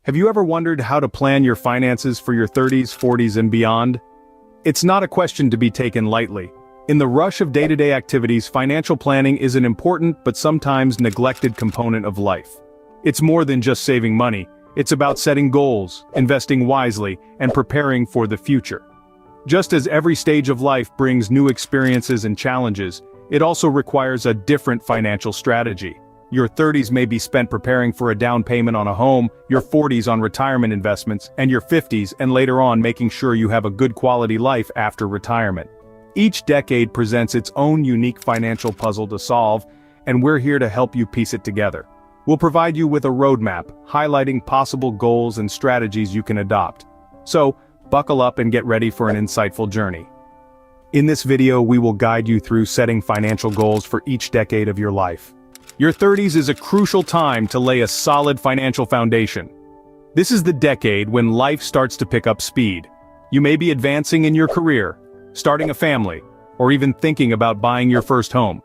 Have you ever wondered how to plan your finances for your 30s, 40s, and beyond? It's not a question to be taken lightly. In the rush of day-to-day activities, financial planning is an important but sometimes neglected component of life. It's more than just saving money, it's about setting goals, investing wisely, and preparing for the future. Just as every stage of life brings new experiences and challenges, it also requires a different financial strategy. Your 30s may be spent preparing for a down payment on a home, your 40s on retirement investments, and your 50s and later on making sure you have a good quality life after retirement. Each decade presents its own unique financial puzzle to solve, and we're here to help you piece it together. We'll provide you with a roadmap, highlighting possible goals and strategies you can adopt. So, buckle up and get ready for an insightful journey. In this video, we will guide you through setting financial goals for each decade of your life. Your 30s is a crucial time to lay a solid financial foundation. This is the decade when life starts to pick up speed. You may be advancing in your career, starting a family, or even thinking about buying your first home.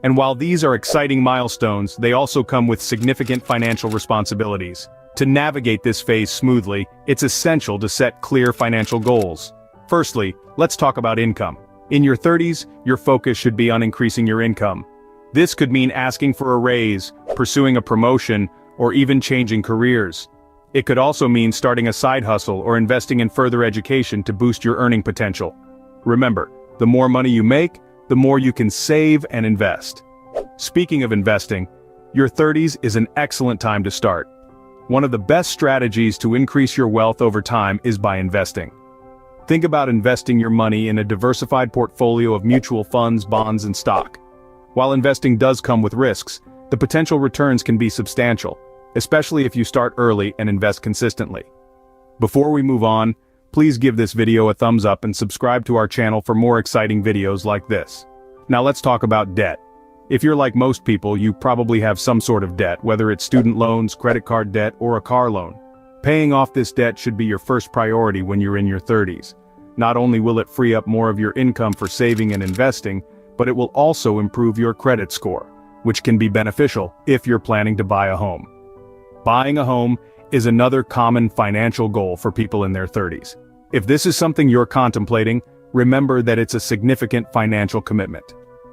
And while these are exciting milestones, they also come with significant financial responsibilities. To navigate this phase smoothly, it's essential to set clear financial goals. Firstly, let's talk about income. In your 30s, your focus should be on increasing your income. This could mean asking for a raise, pursuing a promotion, or even changing careers. It could also mean starting a side hustle or investing in further education to boost your earning potential. Remember, the more money you make, the more you can save and invest. Speaking of investing, your 30s is an excellent time to start. One of the best strategies to increase your wealth over time is by investing. Think about investing your money in a diversified portfolio of mutual funds, bonds, and stock. While investing does come with risks, the potential returns can be substantial, especially if you start early and invest consistently. Before we move on, please give this video a thumbs up and subscribe to our channel for more exciting videos like this. Now let's talk about debt. If you're like most people, you probably have some sort of debt, whether it's student loans, credit card debt, or a car loan. Paying off this debt should be your first priority when you're in your 30s. Not only will it free up more of your income for saving and investing, but it will also improve your credit score, which can be beneficial if you're planning to buy a home. Buying a home is another common financial goal for people in their 30s. If this is something you're contemplating, remember that it's a significant financial commitment.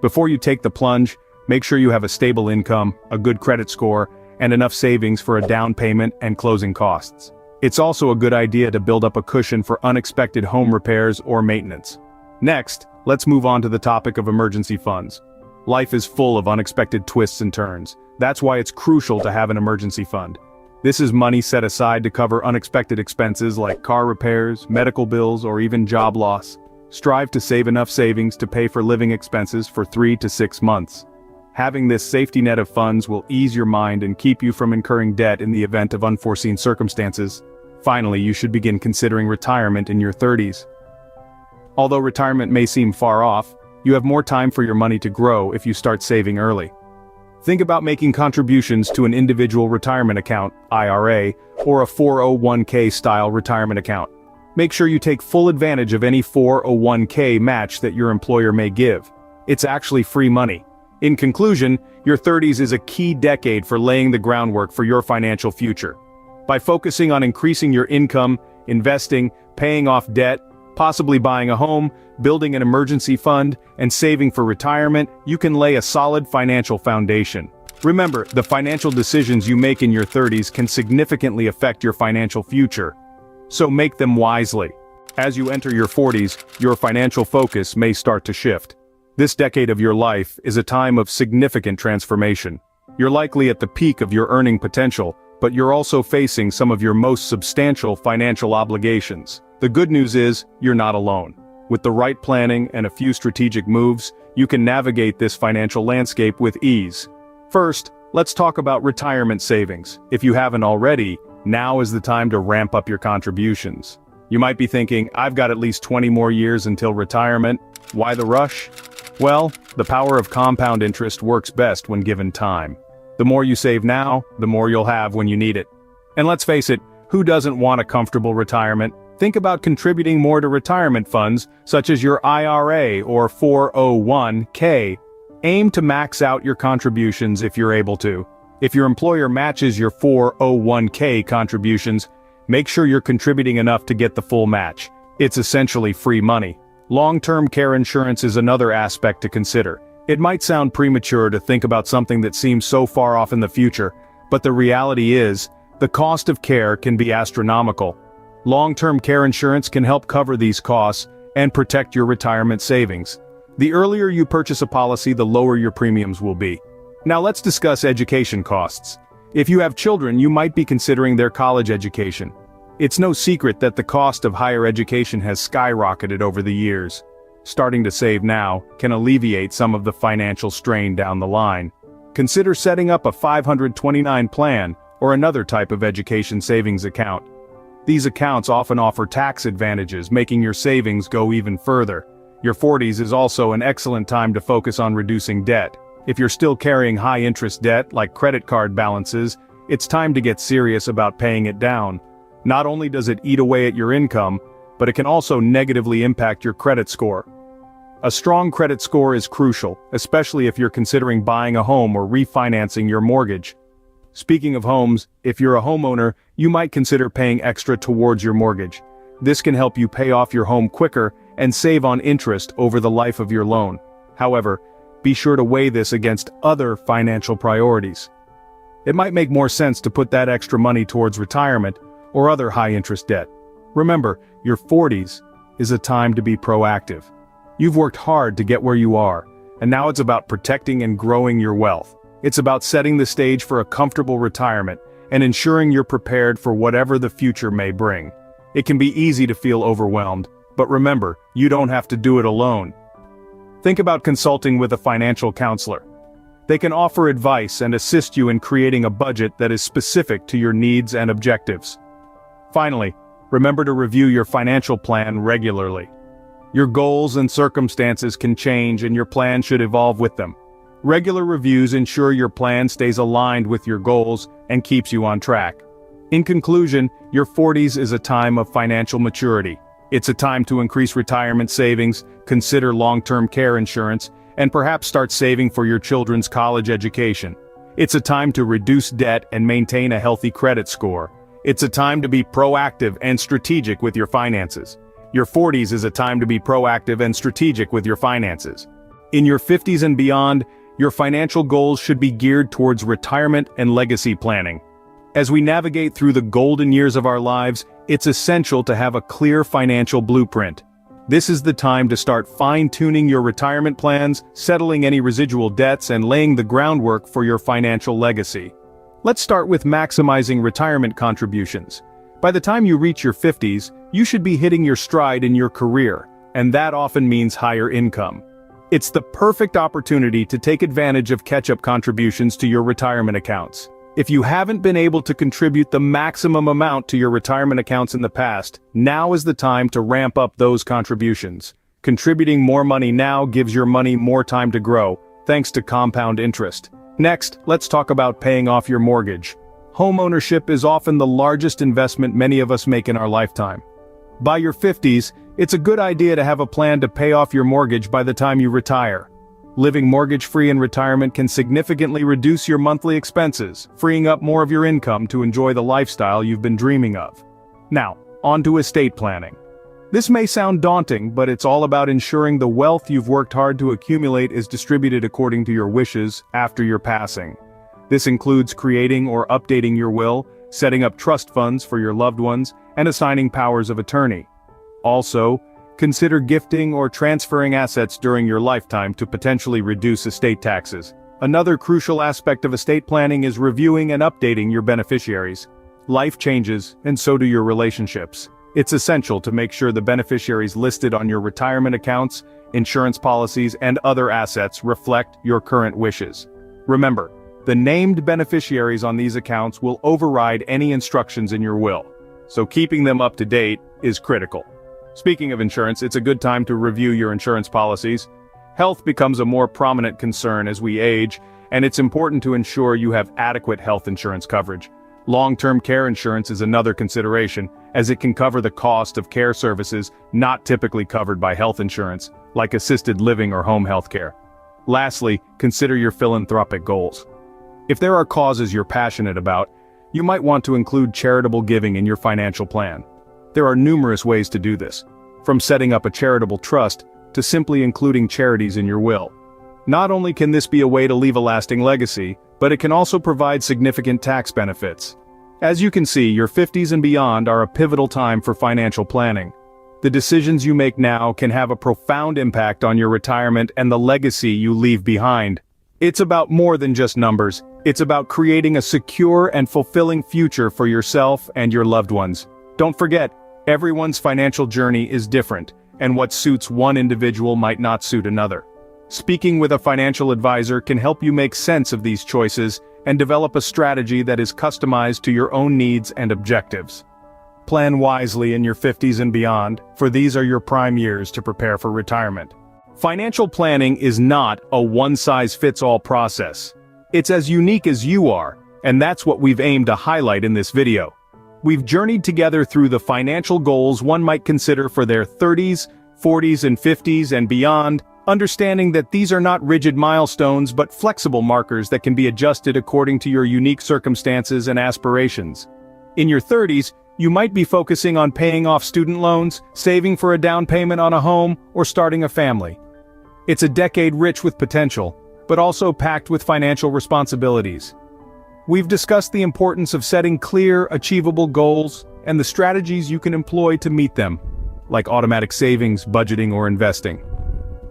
Before you take the plunge, make sure you have a stable income, a good credit score, and enough savings for a down payment and closing costs. It's also a good idea to build up a cushion for unexpected home repairs or maintenance. Next, let's move on to the topic of emergency funds. Life is full of unexpected twists and turns. That's why it's crucial to have an emergency fund. This is money set aside to cover unexpected expenses like car repairs, medical bills, or even job loss. Strive to save enough savings to pay for living expenses for 3 to 6 months. Having this safety net of funds will ease your mind and keep you from incurring debt in the event of unforeseen circumstances. Finally, you should begin considering retirement in your 30s. Although retirement may seem far off, you have more time for your money to grow if you start saving early. Think about making contributions to an individual retirement account, IRA, or a 401k style retirement account. Make sure you take full advantage of any 401k match that your employer may give. It's actually free money. In conclusion, your 30s is a key decade for laying the groundwork for your financial future. By focusing on increasing your income, investing, paying off debt, possibly buying a home, building an emergency fund, and saving for retirement, you can lay a solid financial foundation. Remember, the financial decisions you make in your 30s can significantly affect your financial future. So make them wisely. As you enter your 40s, your financial focus may start to shift. This decade of your life is a time of significant transformation. You're likely at the peak of your earning potential, but you're also facing some of your most substantial financial obligations. The good news is, you're not alone. With the right planning and a few strategic moves, you can navigate this financial landscape with ease. First, let's talk about retirement savings. If you haven't already, now is the time to ramp up your contributions. You might be thinking, I've got at least 20 more years until retirement. Why the rush? Well, the power of compound interest works best when given time. The more you save now, the more you'll have when you need it. And let's face it, who doesn't want a comfortable retirement? Think about contributing more to retirement funds, such as your IRA or 401k. Aim to max out your contributions if you're able to. If your employer matches your 401k contributions, make sure you're contributing enough to get the full match. It's essentially free money. Long-term care insurance is another aspect to consider. It might sound premature to think about something that seems so far off in the future, but the reality is, the cost of care can be astronomical. Long-term care insurance can help cover these costs and protect your retirement savings. The earlier you purchase a policy, the lower your premiums will be. Now let's discuss education costs. If you have children, you might be considering their college education. It's no secret that the cost of higher education has skyrocketed over the years. Starting to save now can alleviate some of the financial strain down the line. Consider setting up a 529 plan or another type of education savings account. These accounts often offer tax advantages, making your savings go even further. Your 40s is also an excellent time to focus on reducing debt. If you're still carrying high-interest debt, like credit card balances, it's time to get serious about paying it down. Not only does it eat away at your income, but it can also negatively impact your credit score. A strong credit score is crucial, especially if you're considering buying a home or refinancing your mortgage. Speaking of homes, if you're a homeowner, you might consider paying extra towards your mortgage. This can help you pay off your home quicker and save on interest over the life of your loan. However, be sure to weigh this against other financial priorities. It might make more sense to put that extra money towards retirement or other high-interest debt. Remember, your 40s is a time to be proactive. You've worked hard to get where you are, and now it's about protecting and growing your wealth. It's about setting the stage for a comfortable retirement and ensuring you're prepared for whatever the future may bring. It can be easy to feel overwhelmed, but remember, you don't have to do it alone. Think about consulting with a financial counselor. They can offer advice and assist you in creating a budget that is specific to your needs and objectives. Finally, remember to review your financial plan regularly. Your goals and circumstances can change and your plan should evolve with them. Regular reviews ensure your plan stays aligned with your goals and keeps you on track. In conclusion, your 40s is a time of financial maturity. It's a time to increase retirement savings, consider long-term care insurance, and perhaps start saving for your children's college education. It's a time to reduce debt and maintain a healthy credit score. It's a time to be proactive and strategic with your finances. Your 40s is a time to be proactive and strategic with your finances. In your 50s and beyond, your financial goals should be geared towards retirement and legacy planning. As we navigate through the golden years of our lives, it's essential to have a clear financial blueprint. This is the time to start fine-tuning your retirement plans, settling any residual debts, and laying the groundwork for your financial legacy. Let's start with maximizing retirement contributions. By the time you reach your 50s, you should be hitting your stride in your career, and that often means higher income. It's the perfect opportunity to take advantage of catch-up contributions to your retirement accounts. If you haven't been able to contribute the maximum amount to your retirement accounts in the past, now is the time to ramp up those contributions. Contributing more money now gives your money more time to grow, thanks to compound interest. Next, let's talk about paying off your mortgage. Homeownership is often the largest investment many of us make in our lifetime. By your 50s, it's a good idea to have a plan to pay off your mortgage by the time you retire. Living mortgage-free in retirement can significantly reduce your monthly expenses, freeing up more of your income to enjoy the lifestyle you've been dreaming of. Now, on to estate planning. This may sound daunting, but it's all about ensuring the wealth you've worked hard to accumulate is distributed according to your wishes after your passing. This includes creating or updating your will, setting up trust funds for your loved ones, and assigning powers of attorney. Also, consider gifting or transferring assets during your lifetime to potentially reduce estate taxes. Another crucial aspect of estate planning is reviewing and updating your beneficiaries. Life changes, and so do your relationships. It's essential to make sure the beneficiaries listed on your retirement accounts, insurance policies, and other assets reflect your current wishes. Remember, the named beneficiaries on these accounts will override any instructions in your will, so keeping them up to date is critical. Speaking of insurance, it's a good time to review your insurance policies. Health becomes a more prominent concern as we age, and it's important to ensure you have adequate health insurance coverage. Long-term care insurance is another consideration, as it can cover the cost of care services not typically covered by health insurance, like assisted living or home health care. Lastly, consider your philanthropic goals. If there are causes you're passionate about, you might want to include charitable giving in your financial plan. There are numerous ways to do this, from setting up a charitable trust to simply including charities in your will. Not only can this be a way to leave a lasting legacy, but it can also provide significant tax benefits. As you can see, your 50s and beyond are a pivotal time for financial planning. The decisions you make now can have a profound impact on your retirement and the legacy you leave behind. It's about more than just numbers. It's about creating a secure and fulfilling future for yourself and your loved ones. Don't forget, everyone's financial journey is different, and what suits one individual might not suit another. Speaking with a financial advisor can help you make sense of these choices and develop a strategy that is customized to your own needs and objectives. Plan wisely in your 50s and beyond, for these are your prime years to prepare for retirement. Financial planning is not a one-size-fits-all process. It's as unique as you are, and that's what we've aimed to highlight in this video. We've journeyed together through the financial goals one might consider for their 30s, 40s and 50s and beyond, understanding that these are not rigid milestones but flexible markers that can be adjusted according to your unique circumstances and aspirations. In your 30s, you might be focusing on paying off student loans, saving for a down payment on a home, or starting a family. It's a decade rich with potential, but also packed with financial responsibilities. We've discussed the importance of setting clear, achievable goals and the strategies you can employ to meet them, like automatic savings, budgeting, or investing.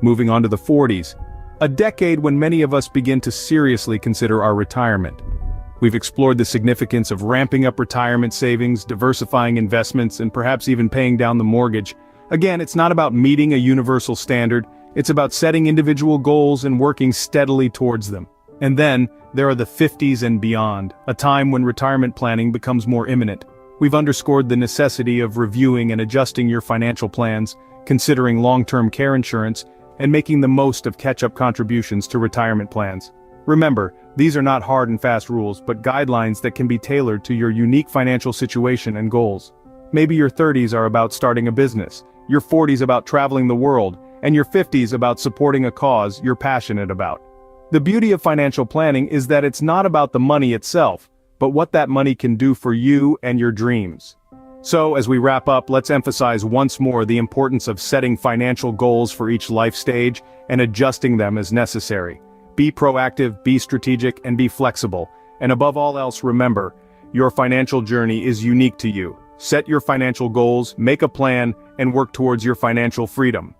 Moving on to the 40s, a decade when many of us begin to seriously consider our retirement. We've explored the significance of ramping up retirement savings, diversifying investments, and perhaps even paying down the mortgage. Again, it's not about meeting a universal standard, it's about setting individual goals and working steadily towards them. And then, there are the 50s and beyond, a time when retirement planning becomes more imminent. We've underscored the necessity of reviewing and adjusting your financial plans, considering long-term care insurance, and making the most of catch-up contributions to retirement plans. Remember, these are not hard and fast rules, but guidelines that can be tailored to your unique financial situation and goals. Maybe your 30s are about starting a business, your 40s about traveling the world, and your 50s about supporting a cause you're passionate about. The beauty of financial planning is that it's not about the money itself, but what that money can do for you and your dreams. So, as we wrap up, let's emphasize once more the importance of setting financial goals for each life stage and adjusting them as necessary. Be proactive, be strategic, and be flexible. And above all else, remember, your financial journey is unique to you. Set your financial goals, make a plan, and work towards your financial freedom.